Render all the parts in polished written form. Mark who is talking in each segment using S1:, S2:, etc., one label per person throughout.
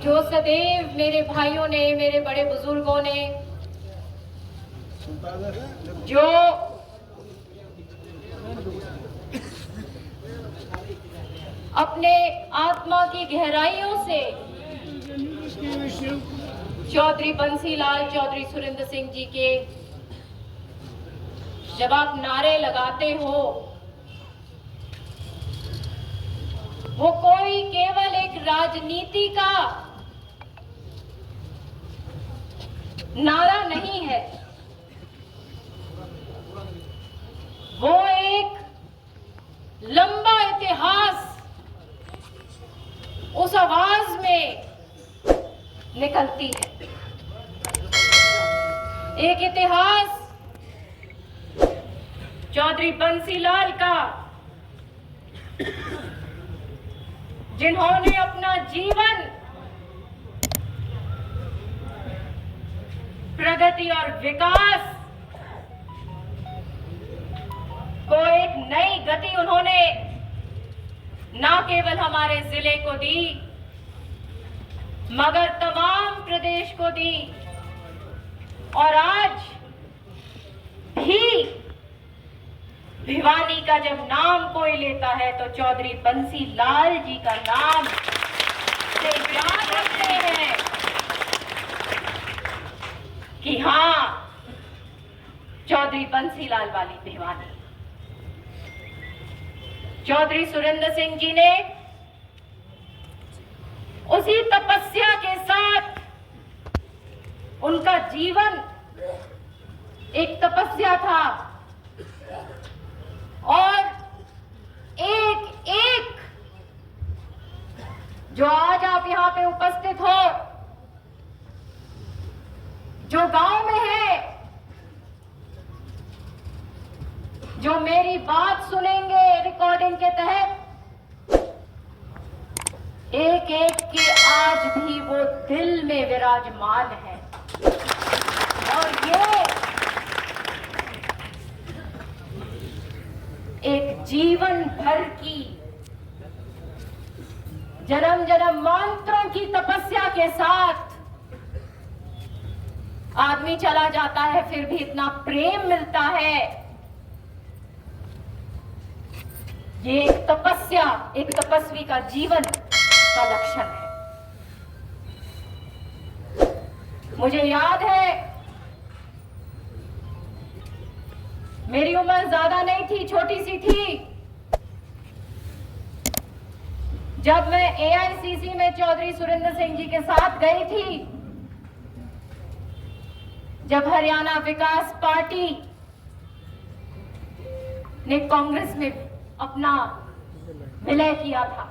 S1: जो सदैव मेरे भाइयों ने, मेरे बड़े बुजुर्गों ने जो अपने आत्मा की गहराइयों से चौधरी बंसीलाल चौधरी सुरेंद्र सिंह जी के जब आप नारे लगाते हो, वो कोई केवल एक राजनीति का नारा नहीं है, वो एक लंबा इतिहास उस आवाज में निकलती है। एक इतिहास चौधरी बंसीलाल का, जिन्होंने अपना जीवन प्रगति और विकास को एक नई गति उन्होंने न केवल हमारे जिले को दी, मगर तमाम प्रदेश को दी। और आज भी भिवानी का जब नाम कोई लेता है तो चौधरी बंसीलाल जी का नाम से याद रखते हैं कि हां, चौधरी बंसीलाल वाली भिवानी। चौधरी सुरेंद्र सिंह जी ने उसी तपस्या के साथ, उनका जीवन एक तपस्या था और एक एक जो आज आप यहां पे उपस्थित हो, जो गांव में है, जो मेरी बात सुनेंगे रिकॉर्डिंग के तहत, एक एक के आज भी वो दिल में विराजमान है। और ये एक जीवन भर की जन्म जन्मांतरों की तपस्या के साथ आदमी चला जाता है, फिर भी इतना प्रेम मिलता है। ये एक तपस्या, एक तपस्वी का जीवन का लक्षण है। मुझे याद है, मेरी उम्र ज्यादा नहीं थी, छोटी सी थी, जब मैं एआईसीसी में चौधरी सुरेंद्र सिंह जी के साथ गई थी, जब हरियाणा विकास पार्टी ने कांग्रेस में अपना विलय किया था।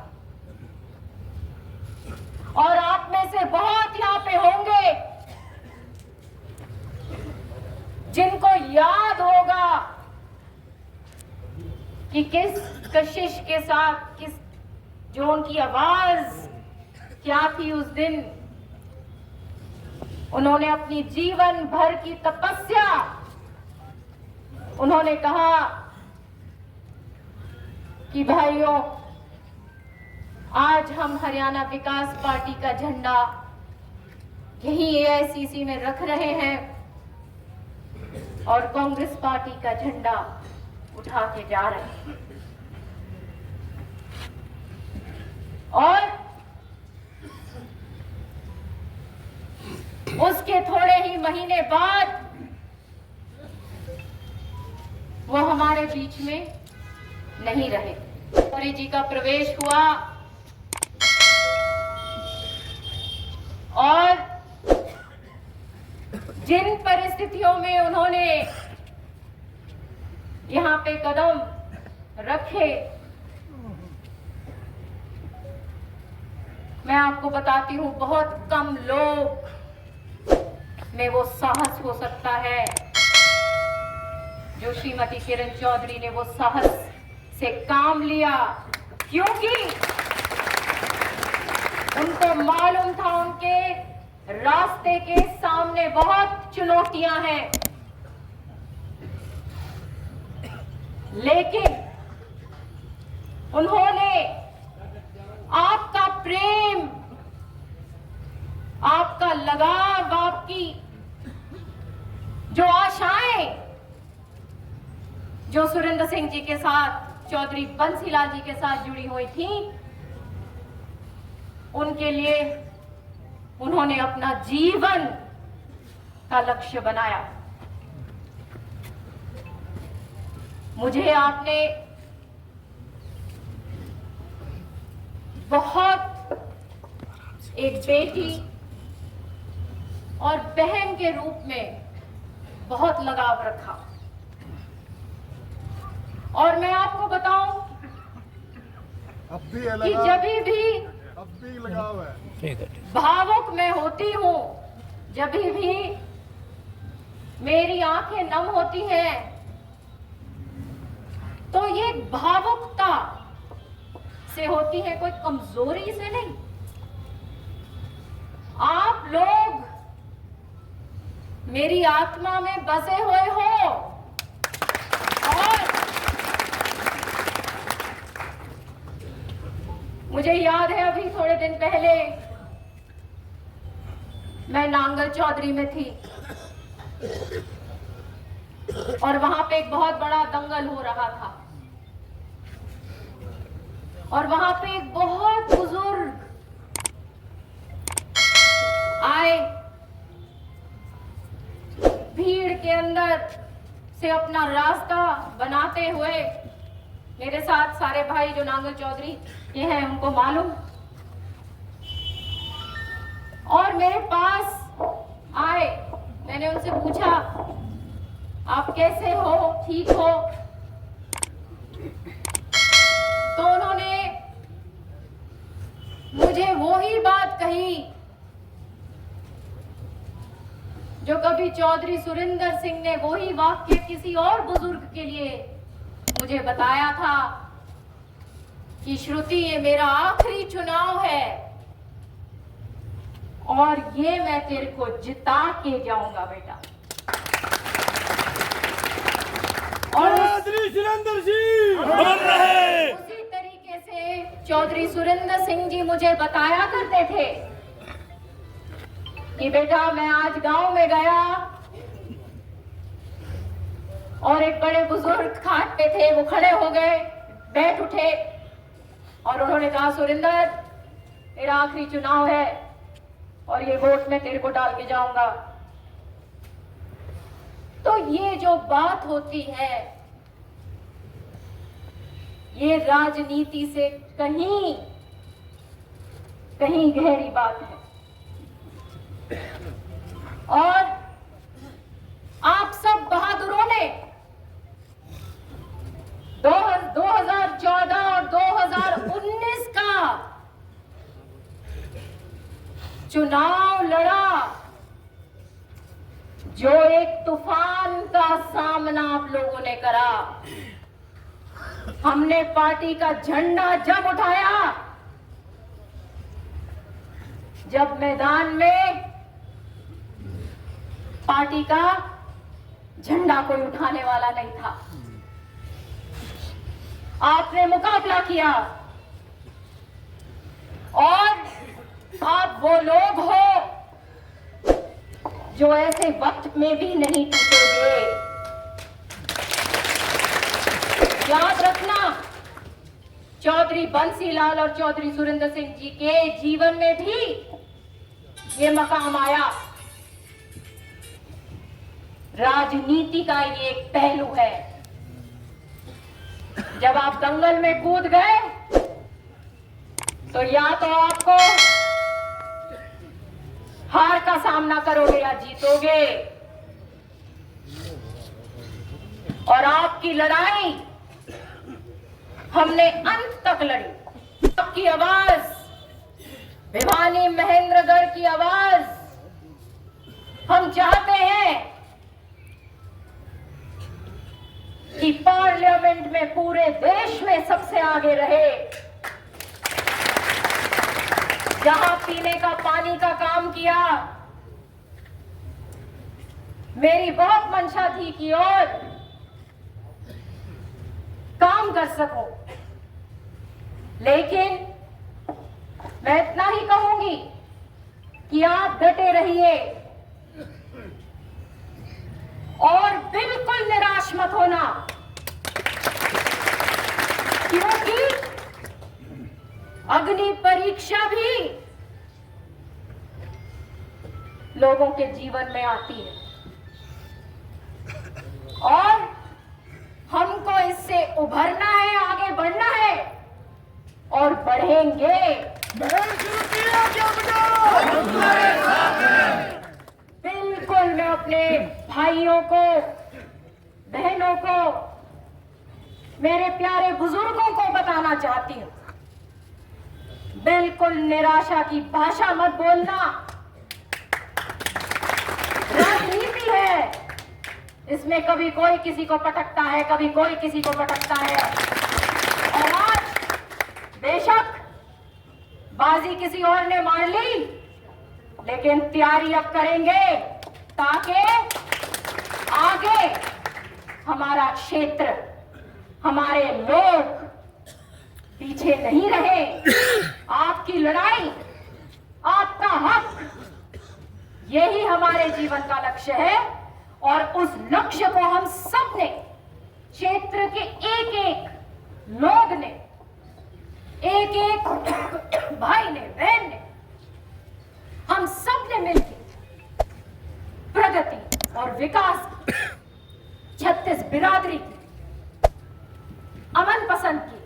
S1: और आप में से बहुत यहां पे होंगे जिनको याद होगा कि किस कशिश के साथ, किस जो उनकी आवाज क्या थी उस दिन। उन्होंने अपनी जीवन भर की तपस्या, उन्होंने कहा कि भाइयों, आज हम हरियाणा विकास पार्टी का झंडा यही एआईसीसी में रख रहे हैं और कांग्रेस पार्टी का झंडा उठा के जा रहे हैं। और उसके थोड़े ही महीने बाद वो हमारे बीच में नहीं रहे। गौरी जी का प्रवेश हुआ और जिन परिस्थितियों में उन्होंने यहां पे कदम रखे, मैं आपको बताती हूं, बहुत कम लोग में वो साहस हो सकता है जो श्रीमती किरण चौधरी ने वो साहस से काम लिया, क्योंकि उनको मालूम था उनके रास्ते के सामने बहुत चुनौतियां हैं, लेकिन उन्होंने आपका प्रेम लगाव, आपकी जो आशाएं जो सुरेंद्र सिंह जी के साथ, चौधरी बंसीलाल जी के साथ जुड़ी हुई थी, उनके लिए उन्होंने अपना जीवन का लक्ष्य बनाया। मुझे आपने बहुत एक बेटी और बहन के रूप में बहुत लगाव रखा। और मैं आपको बताऊं
S2: अब भी
S1: कि जब भी
S2: लगाव है,
S1: भावुक मैं होती हूं, जब भी मेरी आंखें नम होती हैं, तो ये भावुकता से होती है, कोई कमजोरी से नहीं। आप लोग मेरी आत्मा में बसे हुए हो और मुझे याद है अभी थोड़े दिन पहले मैं नांगल चौधरी में थी और वहां पे एक बहुत बड़ा दंगल हो रहा था और वहां पे एक बहुत बुजुर्ग आए, भीड़ के अंदर से अपना रास्ता बनाते हुए। मेरे साथ सारे भाई जो नांगल चौधरी के हैं उनको मालूम, और मेरे पास आए। मैंने उनसे पूछा, आप कैसे हो, ठीक हो? तो उन्होंने मुझे वो ही बात कही जो कभी चौधरी सुरेंद्र सिंह ने वो ही वाक्य किसी और बुजुर्ग के लिए मुझे बताया था कि श्रुति, ये मेरा आखिरी चुनाव है और ये मैं तेरे को जिता के जाऊंगा बेटा। और
S3: सुरेंद्र सिंह अमर रहे।
S1: उसी तरीके से चौधरी सुरेंद्र सिंह जी मुझे बताया करते थे कि बेटा, मैं आज गांव में गया और एक बड़े बुजुर्ग खाट पे थे, वो खड़े हो गए, बैठ उठे और उन्होंने कहा, सुरेंद्र, तेरा आखिरी चुनाव है और ये वोट मैं तेरे को डाल के जाऊंगा। तो ये जो बात होती है, ये राजनीति से कहीं कहीं गहरी बात है। और आप सब बहादुरों ने 2014 और 2019 का चुनाव लड़ा, जो एक तूफान का सामना आप लोगों ने करा। हमने पार्टी का झंडा जब उठाया, जब मैदान में पार्टी का झंडा कोई उठाने वाला नहीं था। आपने मुकाबला किया और आप वो लोग हो जो ऐसे वक्त में भी नहीं टूटोगे। याद रखना, चौधरी बंसीलाल और चौधरी सुरेंद्र सिंह जी के जीवन में भी ये मकाम आया। राजनीति का ये एक पहलू है। जब आप दंगल में कूद गए तो या तो आपको हार का सामना करोगे या जीतोगे। और आपकी लड़ाई हमने अंत तक लड़ी। आपकी आवाज, भिवानी महेंद्रगढ़ की आवाज, हम चाहते हैं कि पार्लियामेंट में पूरे देश में सबसे आगे रहे। जहां पीने का पानी का काम किया, मेरी बहुत मंशा थी कि और काम कर सकूं, लेकिन मैं इतना ही कहूंगी कि आप डटे रहिए और बिल्कुल निराश मत होना, क्योंकि अग्नि परीक्षा भी लोगों के जीवन में आती है और हमको इससे उभरना है, आगे बढ़ना है और बढ़ेंगे। बिल्कुल मैं अपने भाइयों को, बहनों को, मेरे प्यारे बुजुर्गों को बताना चाहती हूं, बिल्कुल निराशा की भाषा मत बोलना। राजनीति है, इसमें कभी कोई किसी को पटकता है, कभी कोई किसी को पटकता है और आज बेशक बाजी किसी और ने मार ली, लेकिन तैयारी अब करेंगे ताकि आगे हमारा क्षेत्र, हमारे लोग पीछे नहीं रहे। आपकी लड़ाई, आपका हक, यही हमारे जीवन का लक्ष्य है और उस लक्ष्य को हम सब ने, क्षेत्र के एक एक लोग ने, एक एक भाई ने, बहन ने, हम सब ने मिलकर प्रगति और विकास की, छत्तीस बिरादरी की, अमन पसंद की,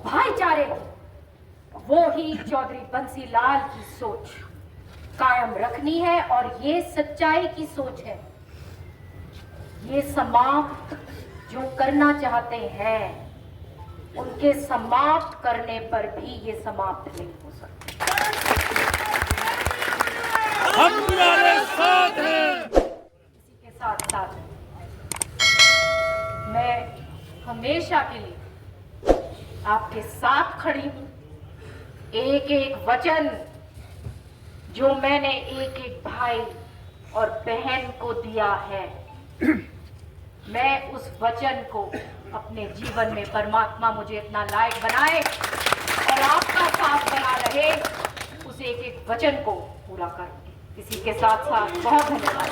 S1: भाईचारे की, वो ही चौधरी बंसीलाल की सोच कायम रखनी है और ये सच्चाई की सोच है। ये समाप्त जो करना चाहते हैं, उनके समाप्त करने पर भी ये समाप्त नहीं हो सकते।
S3: हम तुम्हारे साथ हैं।
S1: इसी के साथ साथ मैं हमेशा के लिए आपके साथ खड़ी हूं। एक एक वचन जो मैंने एक एक भाई और बहन को दिया है, मैं उस वचन को अपने जीवन में परमात्मा मुझे इतना लायक बनाए और आपका साथ बना रहे, उस एक एक वचन को पूरा करूंगी। इसी के साथ साथ बहुत धन्यवाद।